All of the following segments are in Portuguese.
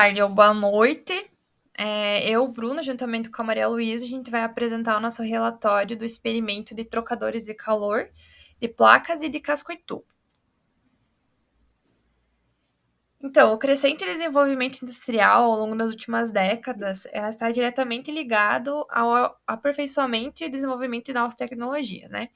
Tarde ou boa noite. Eu, Bruno, juntamente com a Maria Luísa, a gente vai apresentar o nosso relatório do experimento de trocadores de calor, de placas e de casco e tubo. Então, o crescente desenvolvimento industrial ao longo das últimas décadas está diretamente ligado ao aperfeiçoamento e desenvolvimento de novas tecnologias, né?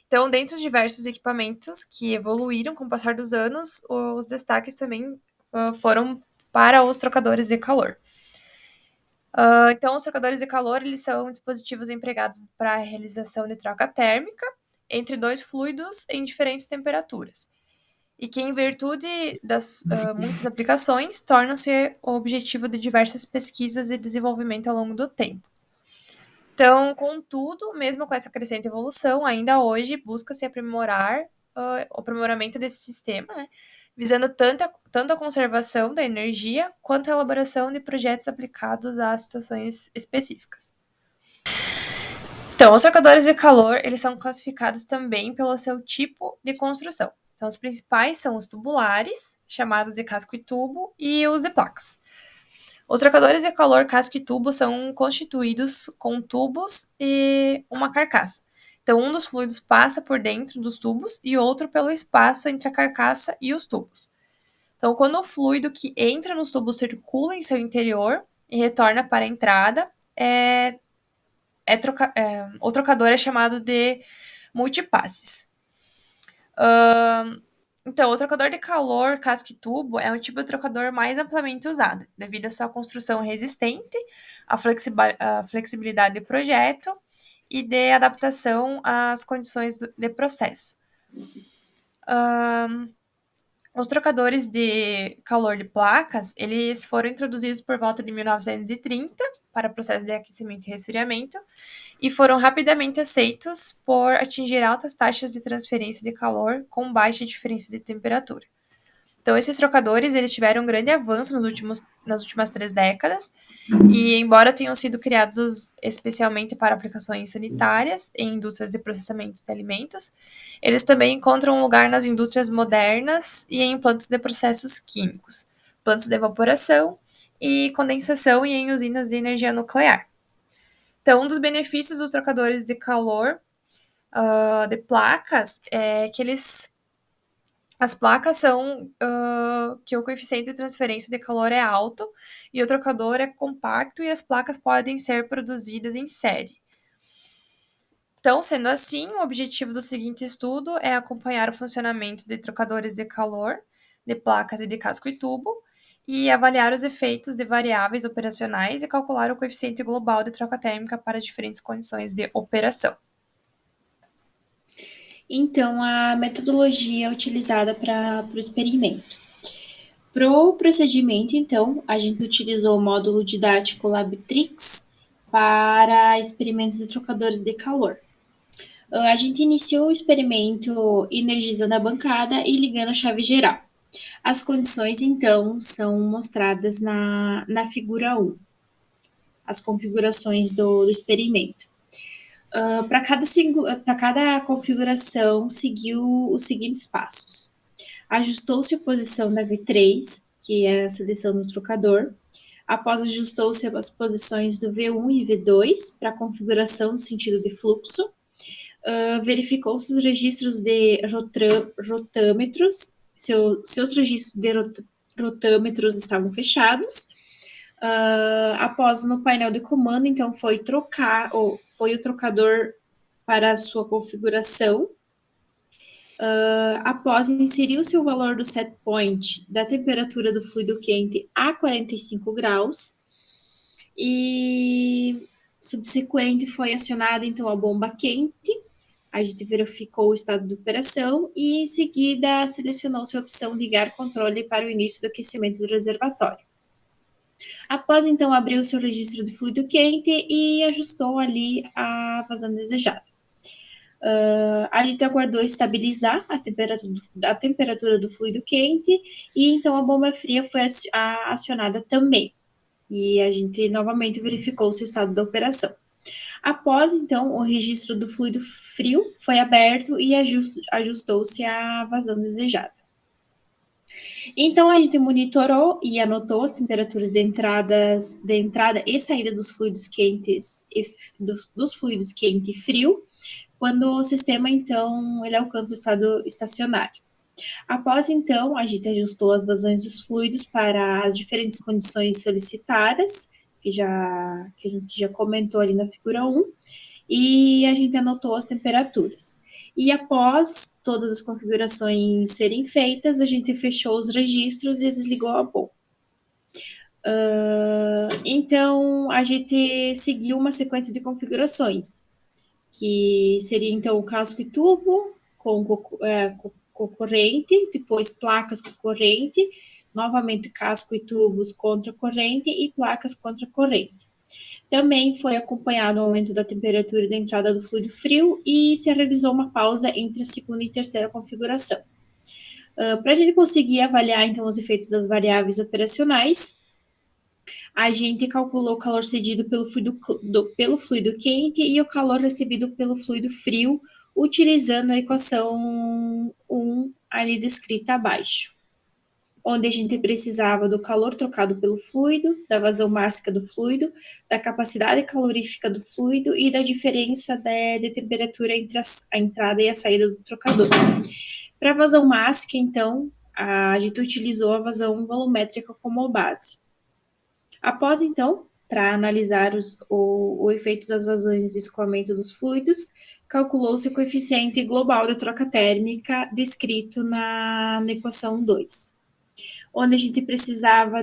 Então, dentre os diversos equipamentos que evoluíram com o passar dos anos, os destaques também foram para os trocadores de calor. Então, os trocadores de calor, eles são dispositivos empregados para a realização de troca térmica entre dois fluidos em diferentes temperaturas. E que, em virtude das muitas aplicações, tornam-se o objetivo de diversas pesquisas e desenvolvimento ao longo do tempo. Então, contudo, mesmo com essa crescente evolução, ainda hoje busca-se aprimorar o aprimoramento desse sistema, né? Visando tanto a conservação da energia quanto a elaboração de projetos aplicados a situações específicas. Então, os trocadores de calor, eles são classificados também pelo seu tipo de construção. Então, os principais são os tubulares, chamados de casco e tubo, e os de placas. Os trocadores de calor casco e tubo são constituídos com tubos e uma carcaça. Então, um dos fluidos passa por dentro dos tubos e outro pelo espaço entre a carcaça e os tubos. Então, quando o fluido que entra nos tubos circula em seu interior e retorna para a entrada, o trocador é chamado de multipasses. Então, o trocador de calor casco e tubo é um tipo de trocador mais amplamente usado, devido à sua construção resistente, à flexibilidade do projeto e de adaptação às condições de processo. Os trocadores de calor de placas, eles foram introduzidos por volta de 1930 para processo de aquecimento e resfriamento e foram rapidamente aceitos por atingir altas taxas de transferência de calor com baixa diferença de temperatura. Então, esses trocadores, eles tiveram um grande avanço nas últimas 3 décadas, e embora tenham sido criados especialmente para aplicações sanitárias em indústrias de processamento de alimentos, eles também encontram um lugar nas indústrias modernas e em plantas de processos químicos, plantas de evaporação e condensação e em usinas de energia nuclear. Então, um dos benefícios dos trocadores de calor de placas é que as placas são que o coeficiente de transferência de calor é alto e o trocador é compacto e as placas podem ser produzidas em série. Então, sendo assim, o objetivo do seguinte estudo é acompanhar o funcionamento de trocadores de calor, de placas e de casco e tubo, e avaliar os efeitos de variáveis operacionais e calcular o coeficiente global de troca térmica para diferentes condições de operação. Então, a metodologia utilizada para o experimento. Para o procedimento, então, a gente utilizou o módulo didático Labtrix para experimentos de trocadores de calor. A gente iniciou o experimento energizando a bancada e ligando a chave geral. As condições, então, são mostradas na figura 1, as configurações do experimento. Para cada configuração, seguiu os seguintes passos. Ajustou-se a posição da V3, que é a seleção do trocador. Após, ajustou-se as posições do V1 e V2 para a configuração do sentido de fluxo. Verificou-se os registros de rotâmetros, seus registros de rotâmetros estavam fechados. Após, no painel de comando, então, foi o trocador para a sua configuração. Após, inseriu-se o valor do set point da temperatura do fluido quente a 45 graus. E subsequente foi acionada, então, a bomba quente. A gente verificou o estado de operação e, em seguida, selecionou-se a opção ligar controle para o início do aquecimento do reservatório. Após, então, abrir o seu registro de fluido quente e ajustou ali a vazão desejada. A gente aguardou estabilizar a temperatura do fluido quente e, então, a bomba fria foi acionada também. E a gente novamente verificou o seu estado da operação. Após, então, o registro do fluido frio foi aberto e ajustou-se a vazão desejada. Então, a gente monitorou e anotou as temperaturas de entrada e saída dos fluidos quentes dos fluidos quente e frio, quando o sistema, então, ele alcança o estado estacionário. Após, então, a gente ajustou as vazões dos fluidos para as diferentes condições solicitadas, que a gente já comentou ali na figura 1, e a gente anotou as temperaturas. E após todas as configurações serem feitas, a gente fechou os registros e desligou a bomba. Então, a gente seguiu uma sequência de configurações, que seria então o casco e tubo com corrente, depois placas com corrente, novamente casco e tubos contra corrente e placas contra corrente. Também foi acompanhado o aumento da temperatura da entrada do fluido frio e se realizou uma pausa entre a segunda e terceira configuração. Para a gente conseguir avaliar então os efeitos das variáveis operacionais, a gente calculou o calor cedido pelo fluido quente e o calor recebido pelo fluido frio, utilizando a equação 1 ali descrita abaixo, onde a gente precisava do calor trocado pelo fluido, da vazão máxima do fluido, da capacidade calorífica do fluido e da diferença de temperatura entre a entrada e a saída do trocador. Para a vazão máxima, então, a gente utilizou a vazão volumétrica como base. Após, então, para analisar o efeito das vazões e escoamento dos fluidos, calculou-se o coeficiente global de troca térmica descrito na equação 2, onde a gente precisava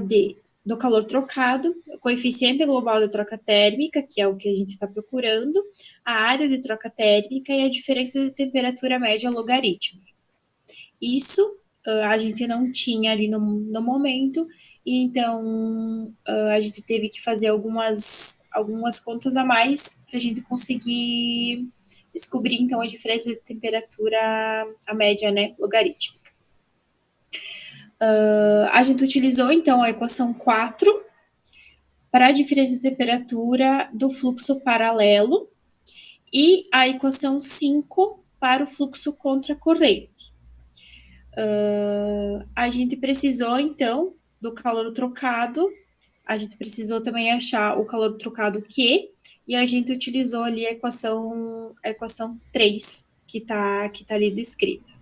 do calor trocado, o coeficiente global de troca térmica, que é o que a gente está procurando, a área de troca térmica e a diferença de temperatura média logarítmica. Isso a gente não tinha ali no momento, e então a gente teve que fazer algumas contas a mais para a gente conseguir descobrir então a diferença de temperatura, a média, né, logarítmica. A gente utilizou então a equação 4 para a diferença de temperatura do fluxo paralelo e a equação 5 para o fluxo contracorrente. A gente precisou, então, do calor trocado, a gente precisou também achar o calor trocado Q, e a gente utilizou ali a equação 3, que está ali descrita.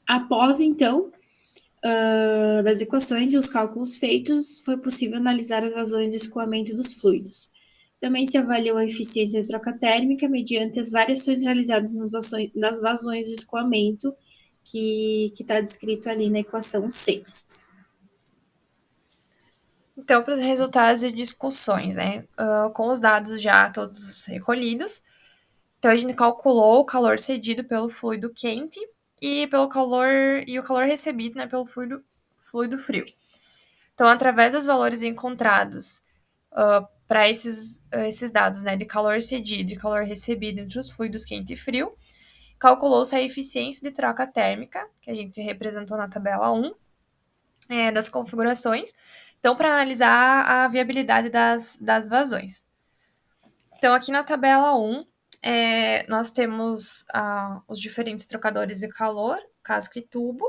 Após, então, das equações e os cálculos feitos, foi possível analisar as vazões de escoamento dos fluidos. Também se avaliou a eficiência de troca térmica mediante as variações realizadas nas vazões de escoamento, que está descrito ali na equação 6. Então, para os resultados e discussões, né? Com os dados já todos recolhidos, então a gente calculou o calor cedido pelo fluido quente e o calor recebido, né, pelo fluido frio. Então, através dos valores encontrados para esses dados, né, de calor cedido e calor recebido entre os fluidos quente e frio, calculou-se a eficiência de troca térmica, que a gente representou na tabela 1, das configurações, então, para analisar a viabilidade das vazões. Então, aqui na tabela 1, nós temos os diferentes trocadores de calor, casco e tubo,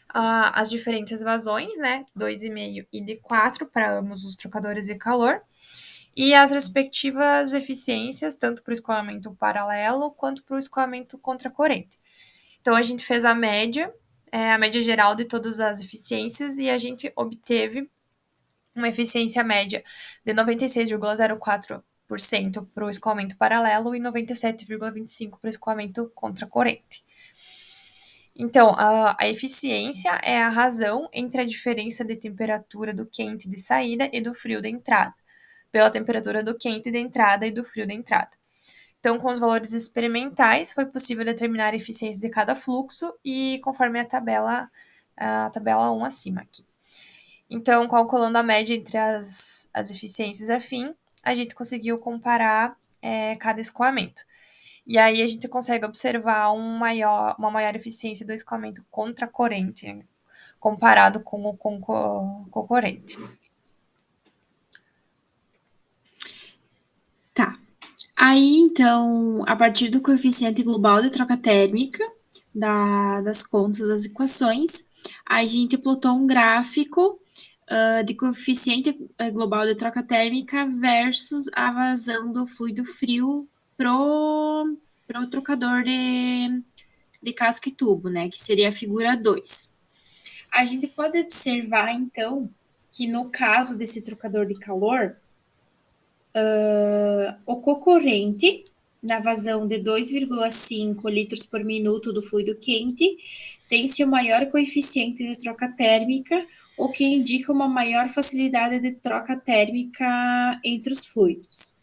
as diferentes vazões, né, 2,5 e de 4 para ambos os trocadores de calor, e as respectivas eficiências, tanto para o escoamento paralelo quanto para o escoamento contracorrente. Então, a gente fez a média geral de todas as eficiências, e a gente obteve uma eficiência média de 96,04% para o escoamento paralelo e 97,25% para o escoamento contracorrente. Então, a eficiência é a razão entre a diferença de temperatura do quente de saída e do frio de entrada, pela temperatura do quente de entrada e do frio de entrada. Então, com os valores experimentais, foi possível determinar a eficiência de cada fluxo e conforme a tabela 1 acima aqui. Então, calculando a média entre as eficiências afim, a gente conseguiu comparar cada escoamento. E aí a gente consegue observar uma maior eficiência do escoamento contracorrente, né, comparado com o concorrente. Tá. Aí, então, a partir do coeficiente global de troca térmica, das contas das equações, a gente plotou um gráfico de coeficiente global de troca térmica versus a vazão do fluido frio pro trocador de casco e tubo, né? Que seria a figura 2. A gente pode observar, então, que no caso desse trocador de calor, o cocorrente, na vazão de 2,5 litros por minuto do fluido quente, tem seu maior coeficiente de troca térmica, o que indica uma maior facilidade de troca térmica entre os fluidos.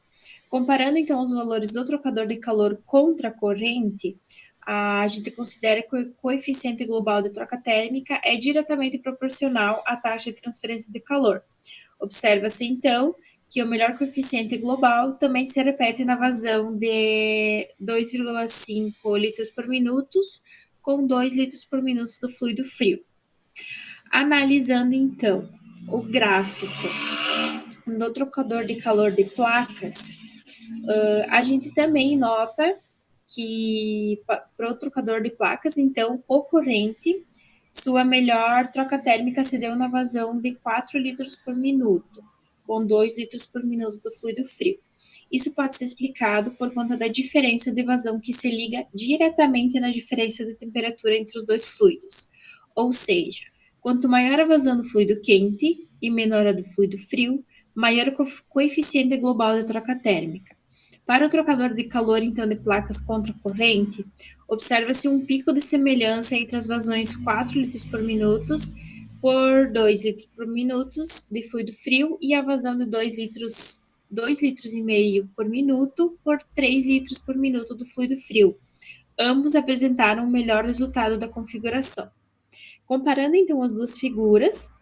Comparando então os valores do trocador de calor contra a corrente, a gente considera que o coeficiente global de troca térmica é diretamente proporcional à taxa de transferência de calor. Observa-se então que o melhor coeficiente global também se repete na vazão de 2,5 litros por minuto, com 2 litros por minuto do fluido frio. Analisando então o gráfico do trocador de calor de placas, a gente também nota que para o trocador de placas, então, concorrente, sua melhor troca térmica se deu na vazão de 4 litros por minuto, com 2 litros por minuto do fluido frio. Isso pode ser explicado por conta da diferença de vazão que se liga diretamente na diferença de temperatura entre os dois fluidos. Ou seja, quanto maior a vazão do fluido quente e menor a do fluido frio, maior o coeficiente global de troca térmica. Para o trocador de calor, então, de placas contra corrente, observa-se um pico de semelhança entre as vazões 4 litros por minuto por 2 litros por minuto de fluido frio e a vazão de 2 litros e meio por minuto por 3 litros por minuto do fluido frio. Ambos apresentaram o melhor resultado da configuração. Comparando então as duas figuras,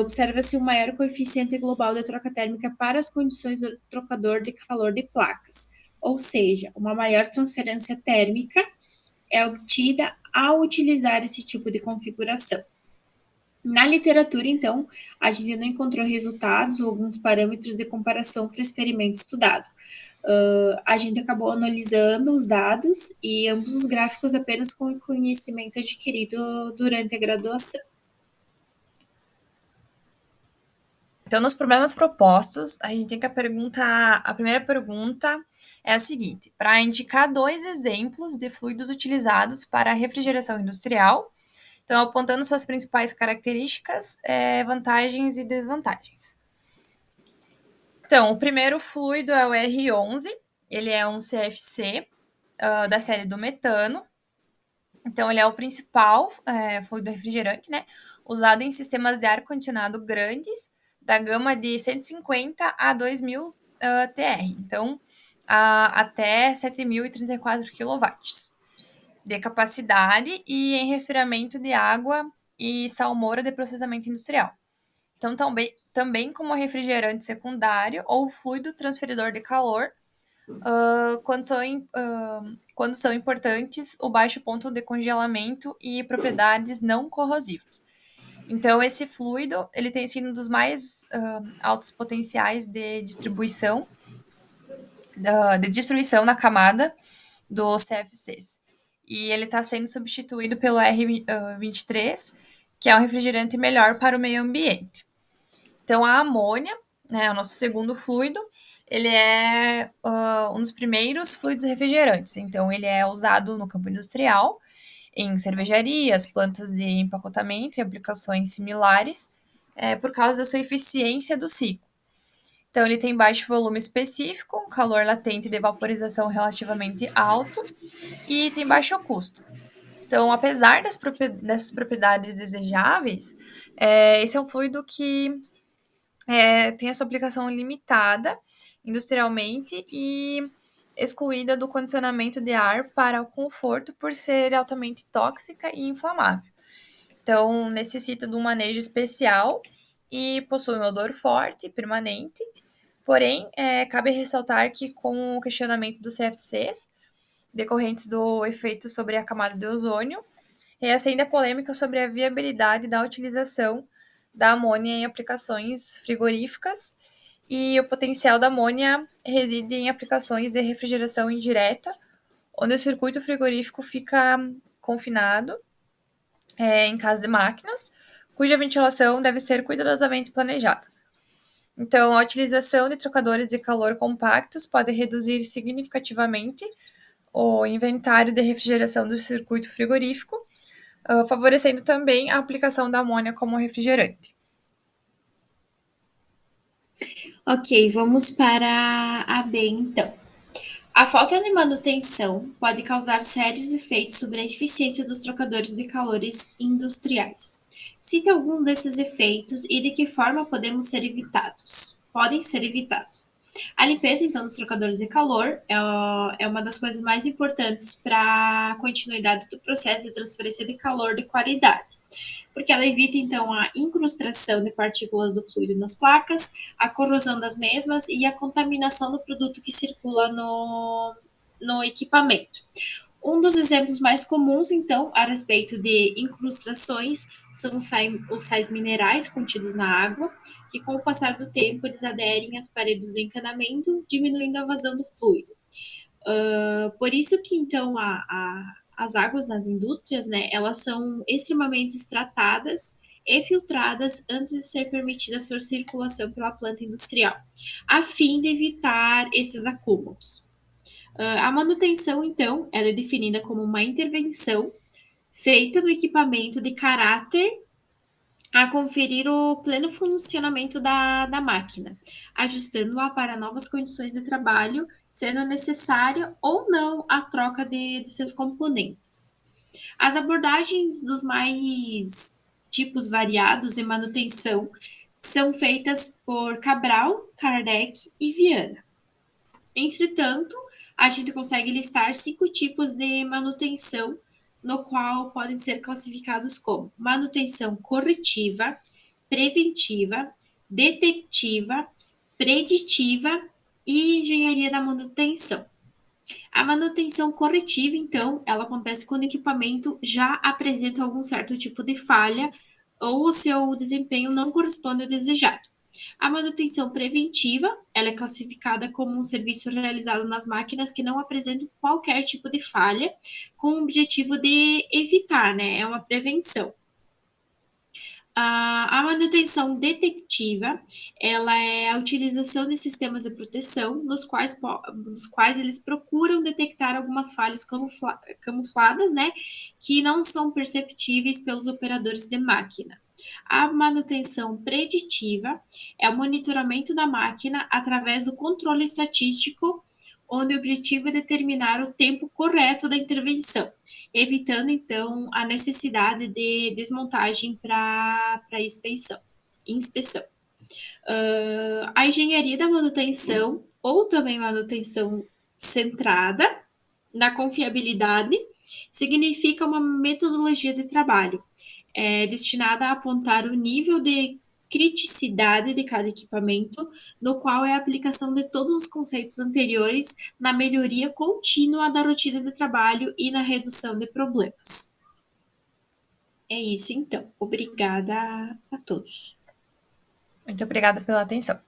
observa-se um maior coeficiente global de troca térmica para as condições do trocador de calor de placas, ou seja, uma maior transferência térmica é obtida ao utilizar esse tipo de configuração. Na literatura, então, a gente não encontrou resultados ou alguns parâmetros de comparação para o experimento estudado. A gente acabou analisando os dados e ambos os gráficos apenas com o conhecimento adquirido durante a graduação. Então, nos problemas propostos, a gente tem que a primeira pergunta é a seguinte: para indicar 2 exemplos de fluidos utilizados para a refrigeração industrial, então apontando suas principais características, vantagens e desvantagens. Então, o primeiro fluido é o R11, ele é um CFC da série do metano. Então, ele é o principal fluido refrigerante, né? Usado em sistemas de ar-condicionado grandes, da gama de 150 a 2.000 TR. Então, até 7.034 kW de capacidade e em resfriamento de água e salmoura de processamento industrial. Então, também como refrigerante secundário ou fluido transferidor de calor, quando são importantes o baixo ponto de congelamento e propriedades não corrosivas. Então, esse fluido ele tem sido um dos mais altos potenciais de distribuição, de destruição na camada dos CFCs. E ele está sendo substituído pelo R23, que é um refrigerante melhor para o meio ambiente. Então, a amônia, né, o nosso segundo fluido, ele é um dos primeiros fluidos refrigerantes. Então, ele é usado no campo industrial, em cervejarias, plantas de empacotamento e aplicações similares, por causa da sua eficiência do ciclo. Então, ele tem baixo volume específico, um calor latente de vaporização relativamente alto e tem baixo custo. Então, apesar dessas propriedades desejáveis, esse é um fluido que tem a sua aplicação limitada industrialmente e excluída do condicionamento de ar para o conforto por ser altamente tóxica e inflamável. Então, necessita de um manejo especial e possui um odor forte, permanente. Porém, cabe ressaltar que com o questionamento dos CFCs, decorrentes do efeito sobre a camada de ozônio, reacende a polêmica sobre a viabilidade da utilização da amônia em aplicações frigoríficas e o potencial da amônia reside em aplicações de refrigeração indireta, onde o circuito frigorífico fica confinado em casa de máquinas, cuja ventilação deve ser cuidadosamente planejada. Então, a utilização de trocadores de calor compactos pode reduzir significativamente o inventário de refrigeração do circuito frigorífico, favorecendo também a aplicação da amônia como refrigerante. Ok, vamos para a B então. A falta de manutenção pode causar sérios efeitos sobre a eficiência dos trocadores de calores industriais. Cite algum desses efeitos e de que forma podemos ser evitados. Podem ser evitados. A limpeza, então, dos trocadores de calor é uma das coisas mais importantes para a continuidade do processo de transferência de calor de qualidade, porque ela evita, então, a incrustação de partículas do fluido nas placas, a corrosão das mesmas e a contaminação do produto que circula no equipamento. Um dos exemplos mais comuns, então, a respeito de incrustações são os sais minerais contidos na água, que com o passar do tempo eles aderem às paredes do encanamento, diminuindo a vazão do fluido. Por isso que, então, as águas nas indústrias, né, elas são extremamente tratadas e filtradas antes de ser permitida a sua circulação pela planta industrial, a fim de evitar esses acúmulos. A manutenção, então, ela é definida como uma intervenção feita no equipamento de caráter a conferir o pleno funcionamento da máquina, ajustando-a para novas condições de trabalho, sendo necessária ou não a troca de seus componentes. As abordagens dos mais tipos variados de manutenção são feitas por Cabral, Kardec e Viana. Entretanto, a gente consegue listar 5 tipos de manutenção, no qual podem ser classificados como manutenção corretiva, preventiva, detectiva, preditiva e engenharia da manutenção. A manutenção corretiva, então, ela acontece quando o equipamento já apresenta algum certo tipo de falha ou o seu desempenho não corresponde ao desejado. A manutenção preventiva, ela é classificada como um serviço realizado nas máquinas que não apresentam qualquer tipo de falha, com o objetivo de evitar, né? É uma prevenção. A manutenção detectiva, ela é a utilização de sistemas de proteção, nos quais eles procuram detectar algumas falhas camufladas, né, que não são perceptíveis pelos operadores de máquina. A manutenção preditiva é o monitoramento da máquina através do controle estatístico, onde o objetivo é determinar o tempo correto da intervenção, evitando então a necessidade de desmontagem para inspeção. A engenharia da manutenção, ou também manutenção centrada na confiabilidade, significa uma metodologia de trabalho destinada a apontar o nível de criticidade de cada equipamento, no qual é a aplicação de todos os conceitos anteriores na melhoria contínua da rotina de trabalho e na redução de problemas. É isso então. Obrigada a todos. Muito obrigada pela atenção.